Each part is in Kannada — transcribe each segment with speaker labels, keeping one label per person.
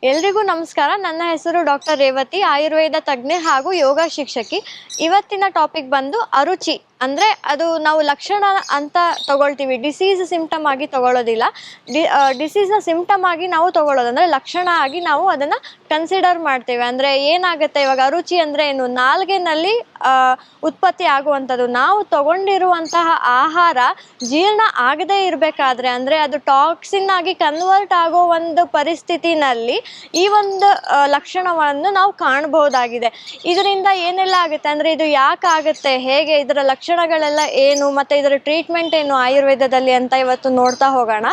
Speaker 1: ಎಲ್ರಿಗೂ ನಮಸ್ಕಾರ. ನನ್ನ ಹೆಸರು ಡಾಕ್ಟರ್ ರೇವತಿ, ಆಯುರ್ವೇದ ತಜ್ಞೆ ಹಾಗೂ ಯೋಗ ಶಿಕ್ಷಕಿ. ಇವತ್ತಿನ ಟಾಪಿಕ್ ಬಂದು ಅರುಚಿ. ಅಂದರೆ ಅದು ನಾವು ಲಕ್ಷಣ ಅಂತ ತಗೊಳ್ತೀವಿ, ಡಿಸೀಸ್ ಸಿಂಪ್ಟಮ್ ಆಗಿ ತಗೊಳ್ಳೋದಿಲ್ಲ. ಡಿಸೀಸ್ನ ಸಿಂಪ್ಟಮ್ ಆಗಿ ನಾವು ತಗೊಳ್ಳೋದು, ಅಂದರೆ ಲಕ್ಷಣ ಆಗಿ ನಾವು ಅದನ್ನು ಕನ್ಸಿಡರ್ ಮಾಡ್ತೇವೆ. ಅಂದರೆ ಏನಾಗುತ್ತೆ ಇವಾಗ ಅರುಚಿ ಅಂದರೆ ಏನು? ನಾಲ್ಗೆನಲ್ಲಿ ಉತ್ಪತ್ತಿ ಆಗುವಂಥದ್ದು. ನಾವು ತಗೊಂಡಿರುವಂತಹ ಆಹಾರ ಜೀರ್ಣ ಆಗದೇ ಇರಬೇಕಾದ್ರೆ, ಅಂದರೆ ಅದು ಟಾಕ್ಸಿನ್ ಆಗಿ ಕನ್ವರ್ಟ್ ಆಗೋ ಒಂದು ಪರಿಸ್ಥಿತಿನಲ್ಲಿ ಈ ಒಂದು ಲಕ್ಷಣವನ್ನು ನಾವು ಕಾಣಬಹುದಾಗಿದೆ. ಇದರಿಂದ ಏನೆಲ್ಲ ಆಗುತ್ತೆ ಅಂದರೆ, ಇದು ಯಾಕೆ ಆಗುತ್ತೆ, ಹೇಗೆ, ಇದರ ಲಕ್ಷಣಗಳೆಲ್ಲ ಏನು, ಮತ್ತು ಇದರ ಟ್ರೀಟ್ಮೆಂಟ್ ಏನು ಆಯುರ್ವೇದದಲ್ಲಿ ಅಂತ ಇವತ್ತು ನೋಡ್ತಾ ಹೋಗೋಣ.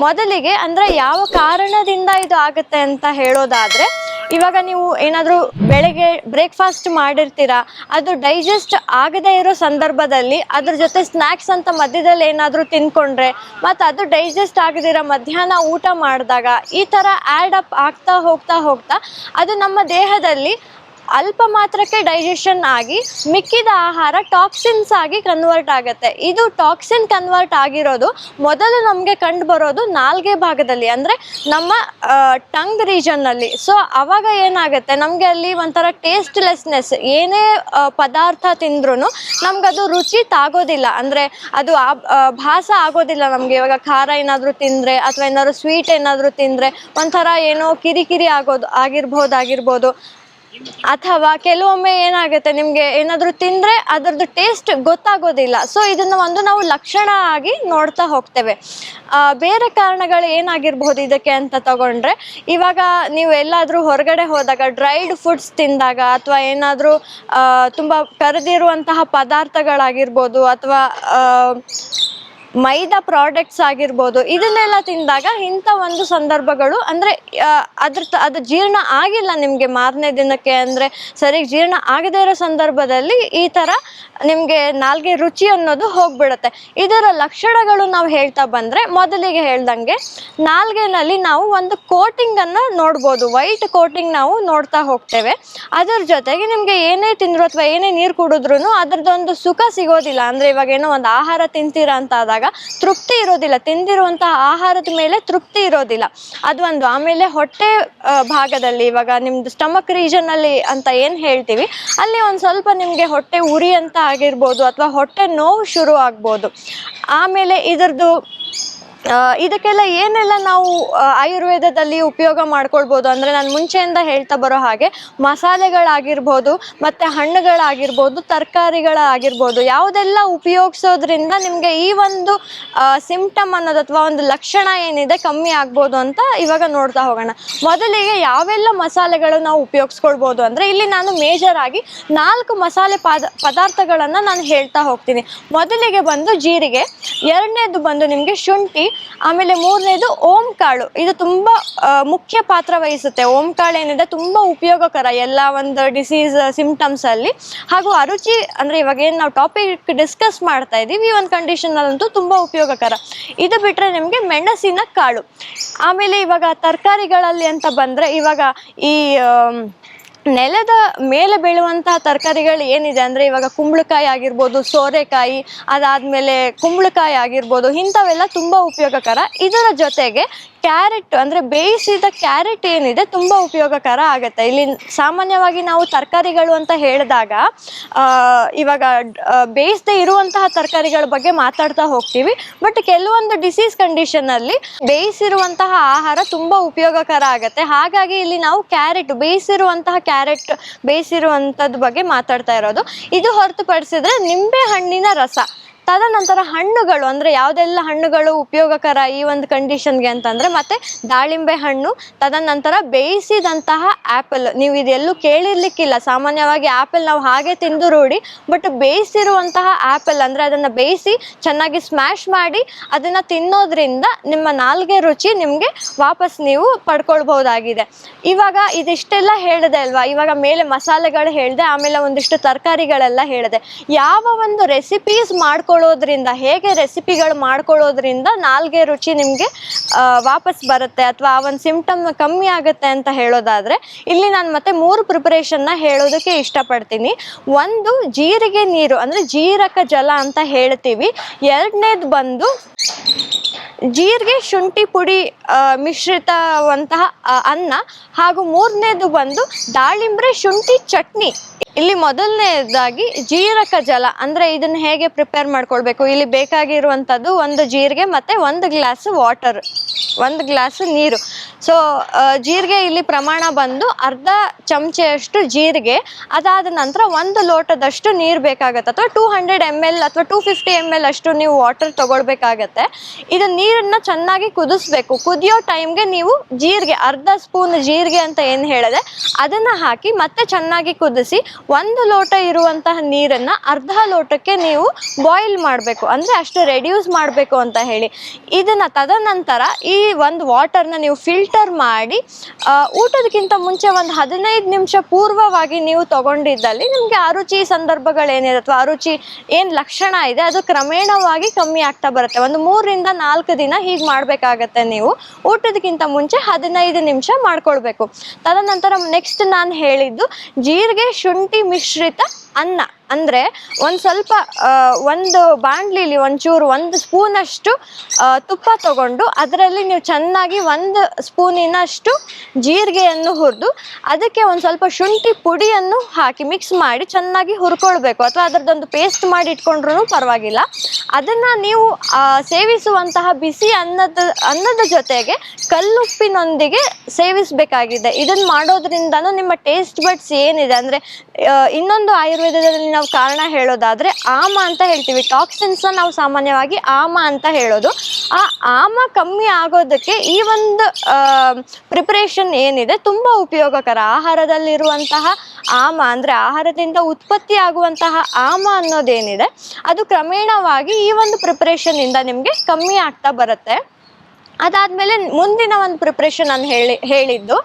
Speaker 1: ಮೊದಲಿಗೆ ಅಂದರೆ ಯಾವ ಕಾರಣದಿಂದ ಇದು ಆಗುತ್ತೆ ಅಂತ ಹೇಳೋದಾದರೆ, ಇವಾಗ ನೀವು ಏನಾದರೂ ಬೆಳಗ್ಗೆ ಬ್ರೇಕ್ಫಾಸ್ಟ್ ಮಾಡಿರ್ತೀರಾ, ಅದು ಡೈಜೆಸ್ಟ್ ಆಗದೇ ಇರೋ ಸಂದರ್ಭದಲ್ಲಿ ಅದ್ರ ಜೊತೆ ಸ್ನ್ಯಾಕ್ಸ್ ಅಂತ ಮಧ್ಯದಲ್ಲಿ ಏನಾದರೂ ತಿಂದ್ಕೊಂಡ್ರೆ, ಮತ್ತು ಅದು ಡೈಜೆಸ್ಟ್ ಆಗದಿರೋ ಮಧ್ಯಾಹ್ನ ಊಟ ಮಾಡಿದಾಗ ಈ ಥರ ಆ್ಯಡ್ ಅಪ್ ಆಗ್ತಾ ಹೋಗ್ತಾ ಅದು ನಮ್ಮ ದೇಹದಲ್ಲಿ ಅಲ್ಪ ಮಾತ್ರಕ್ಕೆ ಡೈಜೆಷನ್ ಆಗಿ ಮಿಕ್ಕಿದ ಆಹಾರ ಟಾಕ್ಸಿನ್ಸ್ ಆಗಿ ಕನ್ವರ್ಟ್ ಆಗುತ್ತೆ. ಇದು ಟಾಕ್ಸಿನ್ ಕನ್ವರ್ಟ್ ಆಗಿರೋದು ಮೊದಲು ನಮಗೆ ಕಂಡು ಬರೋದು ನಾಲ್ಗೆ ಭಾಗದಲ್ಲಿ, ಅಂದರೆ ನಮ್ಮ ಟಂಗ್ ರೀಜನ್ನಲ್ಲಿ. ಸೊ ಅವಾಗ ಏನಾಗುತ್ತೆ, ನಮಗೆ ಅಲ್ಲಿ ಒಂಥರ ಟೇಸ್ಟ್ಲೆಸ್ನೆಸ್, ಏನೇ ಪದಾರ್ಥ ತಿಂದ್ರೂ ನಮಗದು ರುಚಿ ತಾಗೋದಿಲ್ಲ, ಅಂದರೆ ಅದು ಭಾಸ ಆಗೋದಿಲ್ಲ ನಮಗೆ. ಇವಾಗ ಖಾರ ಏನಾದರೂ ತಿಂದರೆ ಅಥವಾ ಏನಾದರೂ ಸ್ವೀಟ್ ಏನಾದರೂ ತಿಂದರೆ ಒಂಥರ ಏನೋ ಕಿರಿಕಿರಿ ಆಗಿರ್ಬೋದು. ಅಥವಾ ಕೆಲವೊಮ್ಮೆ ಏನಾಗುತ್ತೆ, ನಿಮಗೆ ಏನಾದರೂ ತಿಂದರೆ ಅದರದ್ದು ಟೇಸ್ಟ್ ಗೊತ್ತಾಗೋದಿಲ್ಲ. ಸೊ ಇದನ್ನು ನಾವು ಲಕ್ಷಣ ಆಗಿ ನೋಡ್ತಾ ಹೋಗ್ತೇವೆ. ಬೇರೆ ಕಾರಣಗಳು ಏನಾಗಿರ್ಬೋದು ಇದಕ್ಕೆ ಅಂತ ತಗೊಂಡ್ರೆ, ಇವಾಗ ನೀವು ಎಲ್ಲಾದರೂ ಹೊರಗಡೆ ಹೋದಾಗ ಡ್ರೈಡ್ ಫುಡ್ಸ್ ತಿಂದಾಗ, ಅಥವಾ ಏನಾದರೂ ತುಂಬ ಕರೆದಿರುವಂತಹ ಪದಾರ್ಥಗಳಾಗಿರ್ಬೋದು, ಅಥವಾ ಮೈದಾ ಪ್ರಾಡಕ್ಟ್ಸ್ ಆಗಿರ್ಬೋದು, ಇದನ್ನೆಲ್ಲ ತಿಂದಾಗ ಇಂಥ ಒಂದು ಸಂದರ್ಭಗಳು, ಅಂದರೆ ಅದು ಜೀರ್ಣ ಆಗಿಲ್ಲ ನಿಮಗೆ ಮಾರನೇ ದಿನಕ್ಕೆ, ಅಂದರೆ ಸರಿಯಾಗಿ ಜೀರ್ಣ ಆಗದೇ ಇರೋ ಸಂದರ್ಭದಲ್ಲಿ ಈ ಥರ ನಿಮಗೆ ನಾಲ್ಗೆ ರುಚಿ ಅನ್ನೋದು ಹೋಗ್ಬಿಡುತ್ತೆ. ಇದರ ಲಕ್ಷಣಗಳು ನಾವು ಹೇಳ್ತಾ ಬಂದರೆ, ಮೊದಲಿಗೆ ಹೇಳ್ದಂಗೆ ನಾಲ್ಗೆನಲ್ಲಿ ನಾವು ಒಂದು ಕೋಟಿಂಗನ್ನು ನೋಡ್ಬೋದು, ವೈಟ್ ಕೋಟಿಂಗ್ ನಾವು ನೋಡ್ತಾ ಹೋಗ್ತೇವೆ. ಅದರ ಜೊತೆಗೆ ನಿಮಗೆ ಏನೇ ತಿಂದ್ರು ಅಥವಾ ಏನೇ ನೀರು ಕುಡಿದ್ರೂ ಅದರದ್ದೊಂದು ಸುಖ ಸಿಗೋದಿಲ್ಲ. ಅಂದರೆ ಇವಾಗ ಏನೋ ಒಂದು ಆಹಾರ ತಿಂತೀರಾ ಅಂತ ಆದಾಗ ತೃಪ್ತಿ ಇರೋದಿಲ್ಲ, ತಿಂದಿರುವಂತಹ ಆಹಾರದ ಮೇಲೆ ತೃಪ್ತಿ ಇರೋದಿಲ್ಲ, ಅದು ಒಂದು. ಆಮೇಲೆ ಹೊಟ್ಟೆ ಭಾಗದಲ್ಲಿ, ಇವಾಗ ನಿಮ್ದು ಸ್ಟಮಕ್ ರೀಜನ್ ಅಲ್ಲಿ ಅಂತ ಏನು ಹೇಳ್ತೀವಿ, ಅಲ್ಲಿ ಒಂದು ಸ್ವಲ್ಪ ನಿಮಗೆ ಹೊಟ್ಟೆ ಉರಿ ಅಂತ ಆಗಿರ್ಬೋದು, ಅಥವಾ ಹೊಟ್ಟೆ ನೋವು ಶುರು ಆಗ್ಬೋದು. ಆಮೇಲೆ ಇದಕ್ಕೆಲ್ಲ ಏನೆಲ್ಲ ನಾವು ಆಯುರ್ವೇದದಲ್ಲಿ ಉಪಯೋಗ ಮಾಡ್ಕೊಳ್ಬೋದು ಅಂದರೆ, ನಾನು ಮುಂಚೆಯಿಂದ ಹೇಳ್ತಾ ಬರೋ ಹಾಗೆ ಮಸಾಲೆಗಳಾಗಿರ್ಬೋದು, ಮತ್ತು ಹಣ್ಣುಗಳಾಗಿರ್ಬೋದು, ತರಕಾರಿಗಳಾಗಿರ್ಬೋದು, ಯಾವುದೆಲ್ಲ ಉಪಯೋಗಿಸೋದ್ರಿಂದ ನಿಮಗೆ ಈ ಒಂದು ಸಿಂಪ್ಟಮ್ ಅನ್ನೋದು ಅಥವಾ ಒಂದು ಲಕ್ಷಣ ಏನಿದೆ ಕಮ್ಮಿ ಆಗ್ಬೋದು ಅಂತ ಇವಾಗ ನೋಡ್ತಾ ಹೋಗೋಣ. ಮೊದಲಿಗೆ ಯಾವೆಲ್ಲ ಮಸಾಲೆಗಳು ನಾವು ಉಪಯೋಗಿಸ್ಕೊಳ್ಬೋದು ಅಂದರೆ, ಇಲ್ಲಿ ನಾನು ಮೇಜರ್ ಆಗಿ 4 ಮಸಾಲೆ ಪದಾರ್ಥಗಳನ್ನು ನಾನು ಹೇಳ್ತಾ ಹೋಗ್ತೀನಿ. ಮೊದಲಿಗೆ ಬಂದು ಜೀರಿಗೆ, ಎರಡನೇದು ಬಂದು ನಿಮಗೆ ಶುಂಠಿ, ಆಮೇಲೆ ಮೂರನೇದು ಓಂ ಕಾಳು. ಇದು ತುಂಬ ಮುಖ್ಯ ಪಾತ್ರ ವಹಿಸುತ್ತೆ. ಓಂ ಕಾಳು ಏನಿದೆ ತುಂಬ ಉಪಯೋಗಕರ ಎಲ್ಲ ಒಂದು ಡಿಸೀಸ್ ಸಿಂಪ್ಟಮ್ಸ್ ಅಲ್ಲಿ. ಹಾಗೂ ಅರುಚಿ ಅಂದರೆ ಇವಾಗ ಏನು ನಾವು ಟಾಪಿಕ್ ಡಿಸ್ಕಸ್ ಮಾಡ್ತಾ ಇದ್ದೀವಿ, ಈ ಒಂದು ಕಂಡೀಷನಲ್ಲಂತೂ ತುಂಬ ಉಪಯೋಗಕರ. ಇದು ಬಿಟ್ಟರೆ ನಿಮಗೆ ಮೆಣಸಿನ ಕಾಳು. ಆಮೇಲೆ ಇವಾಗ ತರಕಾರಿಗಳಲ್ಲಿ ಅಂತ ಬಂದರೆ, ಇವಾಗ ಈ ನೆಲದ ಮೇಲೆ ಬೆಳೆಯುವಂತಹ ತರಕಾರಿಗಳು ಏನಿದೆ ಅಂದರೆ, ಇವಾಗ ಕುಂಬಳಕಾಯಿ ಆಗಿರ್ಬೋದು, ಸೋರೆಕಾಯಿ, ಅದಾದಮೇಲೆ ಕುಂಬಳಕಾಯಿ ಆಗಿರ್ಬೋದು, ಇಂಥವೆಲ್ಲ ತುಂಬ ಉಪಯೋಗಕರ. ಇದರ ಜೊತೆಗೆ ಕ್ಯಾರೆಟ್, ಅಂದರೆ ಬೇಯಿಸಿದ ಕ್ಯಾರೆಟ್ ಏನಿದೆ ತುಂಬ ಉಪಯೋಗಕರ ಆಗುತ್ತೆ. ಇಲ್ಲಿ ಸಾಮಾನ್ಯವಾಗಿ ನಾವು ತರಕಾರಿಗಳು ಅಂತ ಹೇಳಿದಾಗ ಇವಾಗ ಬೇಯಿಸದೇ ಇರುವಂತಹ ತರಕಾರಿಗಳ ಬಗ್ಗೆ ಮಾತಾಡ್ತಾ ಹೋಗ್ತೀವಿ. ಬಟ್ ಕೆಲವೊಂದು ಡಿಸೀಸ್ ಕಂಡೀಷನಲ್ಲಿ ಬೇಯಿಸಿರುವಂತಹ ಆಹಾರ ತುಂಬ ಉಪಯೋಗಕರ ಆಗುತ್ತೆ. ಹಾಗಾಗಿ ಇಲ್ಲಿ ನಾವು ಬೇಯಿಸಿರುವಂಥದ್ದು ಬಗ್ಗೆ ಮಾತಾಡ್ತಾ ಇರೋದು. ಇದು ಹೊರತುಪಡಿಸಿದ್ರೆ ನಿಂಬೆ ಹಣ್ಣಿನ ರಸ, ತದನಂತರ ಹಣ್ಣುಗಳು, ಅಂದರೆ ಯಾವುದೆಲ್ಲ ಹಣ್ಣುಗಳು ಉಪಯೋಗಕರ ಈ ಒಂದು ಕಂಡೀಷನ್ಗೆ ಅಂತಂದರೆ, ಮತ್ತು ದಾಳಿಂಬೆ ಹಣ್ಣು, ತದನಂತರ ಬೇಯಿಸಿದಂತಹ ಆ್ಯಪಲ್. ನೀವು ಇದೆಲ್ಲೂ ಕೇಳಿರ್ಲಿಕ್ಕಿಲ್ಲ, ಸಾಮಾನ್ಯವಾಗಿ ಆ್ಯಪಲ್ ನಾವು ಹಾಗೆ ತಿಂದು ರೂಢಿ. ಬಟ್ ಬೇಯಿಸಿರುವಂತಹ ಆ್ಯಪಲ್, ಅಂದರೆ ಅದನ್ನು ಬೇಯಿಸಿ ಚೆನ್ನಾಗಿ ಸ್ಮ್ಯಾಶ್ ಮಾಡಿ ಅದನ್ನು ತಿನ್ನೋದ್ರಿಂದ ನಿಮ್ಮ ನಾಲ್ಗೆ ರುಚಿ ನಿಮಗೆ ವಾಪಸ್ ನೀವು ಪಡ್ಕೊಳ್ಬಹುದಾಗಿದೆ. ಇವಾಗ ಇದಿಷ್ಟೆಲ್ಲ ಹೇಳಿದೆ ಅಲ್ವಾ, ಇವಾಗ ಮೇಲೆ ಮಸಾಲೆಗಳು ಹೇಳಿದೆ, ಆಮೇಲೆ ಒಂದಿಷ್ಟು ತರಕಾರಿಗಳೆಲ್ಲ ಹೇಳಿದೆ. ಯಾವ ಒಂದು ರೆಸಿಪೀಸ್ ಮಾಡ್ಕೊಳ್ಳೋ ಮಾಡ್ಕೊಳ್ಳೋದ್ರಿಂದ, ಹೇಗೆ ರೆಸಿಪಿಗಳು ಮಾಡ್ಕೊಳ್ಳೋದ್ರಿಂದ ನಾಲ್ಗೆ ರುಚಿ ನಿಮಗೆ ವಾಪಸ್ ಬರುತ್ತೆ ಅಥವಾ ಆ ಒಂದು ಸಿಂಪ್ಟಮ್ ಕಮ್ಮಿ ಆಗುತ್ತೆ ಅಂತ ಹೇಳೋದಾದರೆ, ಇಲ್ಲಿ ನಾನು ಮತ್ತೆ 3 ಪ್ರಿಪರೇಷನ್ನ ಹೇಳೋದಕ್ಕೆ ಇಷ್ಟಪಡ್ತೀನಿ. ಒಂದು ಜೀರಿಗೆ ನೀರು ಅಂದರೆ ಜೀರಕ ಜಲ ಅಂತ ಹೇಳ್ತೀವಿ. ಎರಡನೇದು ಬಂದು ಜೀರಿಗೆ ಶುಂಠಿ ಪುಡಿ ಮಿಶ್ರಿತವಂತಹ ಅನ್ನ, ಹಾಗೂ ಮೂರನೇದು ಬಂದು ದಾಳಿಂಬ್ರೆ ಶುಂಠಿ ಚಟ್ನಿ. ಇಲ್ಲಿ ಮೊದಲನೇದಾಗಿ ಜೀರಕ ಜಲ ಅಂದರೆ ಇದನ್ನು ಹೇಗೆ ಪ್ರಿಪೇರ್ ಮಾಡ್ಕೊಳ್ಬೇಕು. ಇಲ್ಲಿ ಬೇಕಾಗಿರುವಂಥದ್ದು ಒಂದು ಜೀರಿಗೆ ಮತ್ತು 1 ಗ್ಲಾಸ್ ವಾಟರ್, 1 ಗ್ಲಾಸ್ ನೀರು. ಸೊ ಜೀರಿಗೆ ಇಲ್ಲಿ ಪ್ರಮಾಣ ಬಂದು ಅರ್ಧ ಚಮಚೆಯಷ್ಟು ಜೀರಿಗೆ, ಅದಾದ ನಂತರ 1 ಲೋಟದಷ್ಟು ನೀರು ಬೇಕಾಗತ್ತೆ, ಅಥವಾ 200 ml ಅಥವಾ 250 ml ಅಷ್ಟು ನೀವು ವಾಟರ್ ತಗೊಳ್ಬೇಕಾಗತ್ತೆ. ಇದು ನೀರನ್ನು ಚೆನ್ನಾಗಿ ಕುದಿಸ್ಬೇಕು. ಕುದಿಯೋ ಟೈಮ್ಗೆ ನೀವು ಜೀರಿಗೆ, ಅರ್ಧ ಸ್ಪೂನ್ ಜೀರಿಗೆ ಅಂತ ಏನು ಹೇಳಿದೆ ಅದನ್ನು ಹಾಕಿ ಮತ್ತೆ ಚೆನ್ನಾಗಿ ಕುದಿಸಿ 1 ಲೋಟ ಇರುವಂತಹ ನೀರನ್ನು ಅರ್ಧ ಲೋಟಕ್ಕೆ ನೀವು ಬಾಯ್ಲ್ ಮಾಡಬೇಕು, ಅಂದರೆ ಅಷ್ಟು ರೆಡ್ಯೂಸ್ ಮಾಡಬೇಕು ಅಂತ ಹೇಳಿ. ಇದನ್ನು ತದನಂತರ ಈ ಒಂದು ವಾಟರ್ನ ನೀವು ಫಿಲ್ಟರ್ ಮಾಡಿ ಊಟದಕ್ಕಿಂತ ಮುಂಚೆ ಒಂದು 15 ನಿಮಿಷ ಪೂರ್ವವಾಗಿ ನೀವು ತಗೊಂಡಿದ್ದಲ್ಲಿ ನಿಮಗೆ ಅರುಚಿ ಸಂದರ್ಭಗಳೇನಿದೆ ಅಥವಾ ಅರುಚಿ ಏನು ಲಕ್ಷಣ ಇದೆ ಅದು ಕ್ರಮೇಣವಾಗಿ ಕಮ್ಮಿ ಆಗ್ತಾ ಬರುತ್ತೆ. ಒಂದು 3 ರಿಂದ 4 ದಿನ ಹೀಗೆ ಮಾಡಬೇಕಾಗತ್ತೆ. ನೀವು ಊಟದಕ್ಕಿಂತ ಮುಂಚೆ 15 ನಿಮಿಷ ಮಾಡ್ಕೊಳ್ಬೇಕು. ತದನಂತರ ನೆಕ್ಸ್ಟ್ ನಾನು ಹೇಳಿದ್ದು ಜೀರಿಗೆ ಶುಂಠಿ ಮಿಶ್ರಿತ ಅನ್ನ. ಅಂದರೆ ಒಂದು ಸ್ವಲ್ಪ ಒಂದು ಬಾಣಲಿಲಿ ಒಂಚೂರು 1 ಸ್ಪೂನಷ್ಟು ತುಪ್ಪ ತಗೊಂಡು ಅದರಲ್ಲಿ ನೀವು ಚೆನ್ನಾಗಿ 1 ಸ್ಪೂನಿನಷ್ಟು ಜೀರಿಗೆಯನ್ನು ಹುರಿದು ಅದಕ್ಕೆ ಒಂದು ಸ್ವಲ್ಪ ಶುಂಠಿ ಪುಡಿಯನ್ನು ಹಾಕಿ ಮಿಕ್ಸ್ ಮಾಡಿ ಚೆನ್ನಾಗಿ ಹುರ್ಕೊಳ್ಬೇಕು, ಅಥವಾ ಅದರದ್ದೊಂದು ಪೇಸ್ಟ್ ಮಾಡಿ ಇಟ್ಕೊಂಡ್ರೂ ಪರವಾಗಿಲ್ಲ. ಅದನ್ನು ನೀವು ಸೇವಿಸುವಂತಹ ಬಿಸಿ ಅನ್ನದ ಜೊತೆಗೆ ಕಲ್ಲುಪ್ಪಿನೊಂದಿಗೆ ಸೇವಿಸಬೇಕಾಗಿದೆ. ಇದನ್ನು ಮಾಡೋದ್ರಿಂದನೂ ನಿಮ್ಮ ಟೇಸ್ಟ್ ಬಡ್ಸ್ ಏನಿದೆ, ಅಂದರೆ ಇನ್ನೊಂದು ಆಯುರ್ವೇದದಲ್ಲಿ ನಾವು ಕಾರಣ ಹೇಳೋದಾದರೆ ಆಮ ಅಂತ ಹೇಳ್ತೀವಿ. ಟಾಕ್ಸಿನ್ಸ್ನ ನಾವು ಸಾಮಾನ್ಯವಾಗಿ ಆಮ ಅಂತ ಹೇಳೋದು. ಆ ಆಮ ಕಮ್ಮಿ ಆಗೋದಕ್ಕೆ ಈ ಒಂದು ಪ್ರಿಪ್ರೇಷನ್ ಏನಿದೆ ತುಂಬ ಉಪಯೋಗಕರ. ಆಹಾರದಲ್ಲಿರುವಂತಹ ಆಮ ಅಂದರೆ ಆಹಾರದಿಂದ ಉತ್ಪತ್ತಿ ಆಗುವಂತಹ ಆಮ ಅನ್ನೋದೇನಿದೆ ಅದು ಕ್ರಮೇಣವಾಗಿ ಈ ಒಂದು ಪ್ರಿಪ್ರೇಷನ್ನಿಂದ ನಿಮಗೆ ಕಮ್ಮಿ ಆಗ್ತಾ ಬರುತ್ತೆ. ಅದಾದಮೇಲೆ ಮುಂದಿನ ಒಂದು ಪ್ರಿಪ್ರೇಷನ್ ನಾನು ಹೇಳಿದ್ದು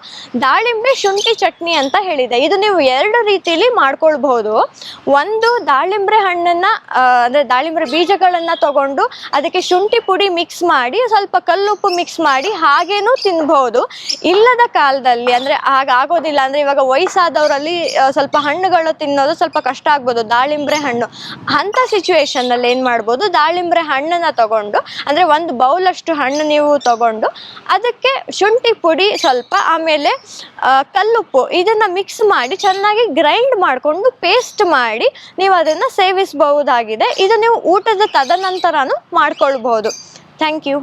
Speaker 1: ದಾಳಿಂಬೆ ಶುಂಠಿ ಚಟ್ನಿ ಅಂತ ಹೇಳಿದೆ. ಇದು ನೀವು 2 ರೀತಿಯಲ್ಲಿ ಮಾಡ್ಕೊಳ್ಬಹುದು. ಒಂದು ದಾಳಿಂಬೆ ಹಣ್ಣನ್ನು ಅಂದರೆ ದಾಳಿಂಬೆ ಬೀಜಗಳನ್ನು ತಗೊಂಡು ಅದಕ್ಕೆ ಶುಂಠಿ ಪುಡಿ ಮಿಕ್ಸ್ ಮಾಡಿ ಸ್ವಲ್ಪ ಕಲ್ಲುಪ್ಪು ಮಿಕ್ಸ್ ಮಾಡಿ ಹಾಗೇನೂ ತಿನ್ಬಹುದು. ಇಲ್ಲದ ಕಾಲದಲ್ಲಿ ಅಂದರೆ ಹಾಗಾಗೋದಿಲ್ಲ ಅಂದರೆ ಇವಾಗ ವಯಸ್ಸಾದವರಲ್ಲಿ ಸ್ವಲ್ಪ ಹಣ್ಣುಗಳು ತಿನ್ನೋದು ಸ್ವಲ್ಪ ಕಷ್ಟ ಆಗ್ಬೋದು, ದಾಳಿಂಬೆ ಹಣ್ಣು. ಅಂಥ ಸಿಚುವೇಶನ್ನಲ್ಲಿ ಏನು ಮಾಡ್ಬೋದು, ದಾಳಿಂಬೆ ಹಣ್ಣನ್ನು ತಗೊಂಡು ಅಂದರೆ 1 ಬೌಲಷ್ಟು ಹಣ್ಣು ನೀವು ತಗೊಂಡು ಅದಕ್ಕೆ ಶುಂಠಿ ಪುಡಿ ಸ್ವಲ್ಪ ಆಮೇಲೆ ಕಲ್ಲುಪ್ಪು ಇದನ್ನು ಮಿಕ್ಸ್ ಮಾಡಿ ಚೆನ್ನಾಗಿ ಗ್ರೈಂಡ್ ಮಾಡಿಕೊಂಡು ಪೇಸ್ಟ್ ಮಾಡಿ ನೀವು ಅದನ್ನು ಸೇವಿಸಬಹುದಾಗಿದೆ. ಇದು ನೀವು ಊಟದ ತದನಂತರನೂ ಮಾಡ್ಕೊಳ್ಬಹುದು. Thank you.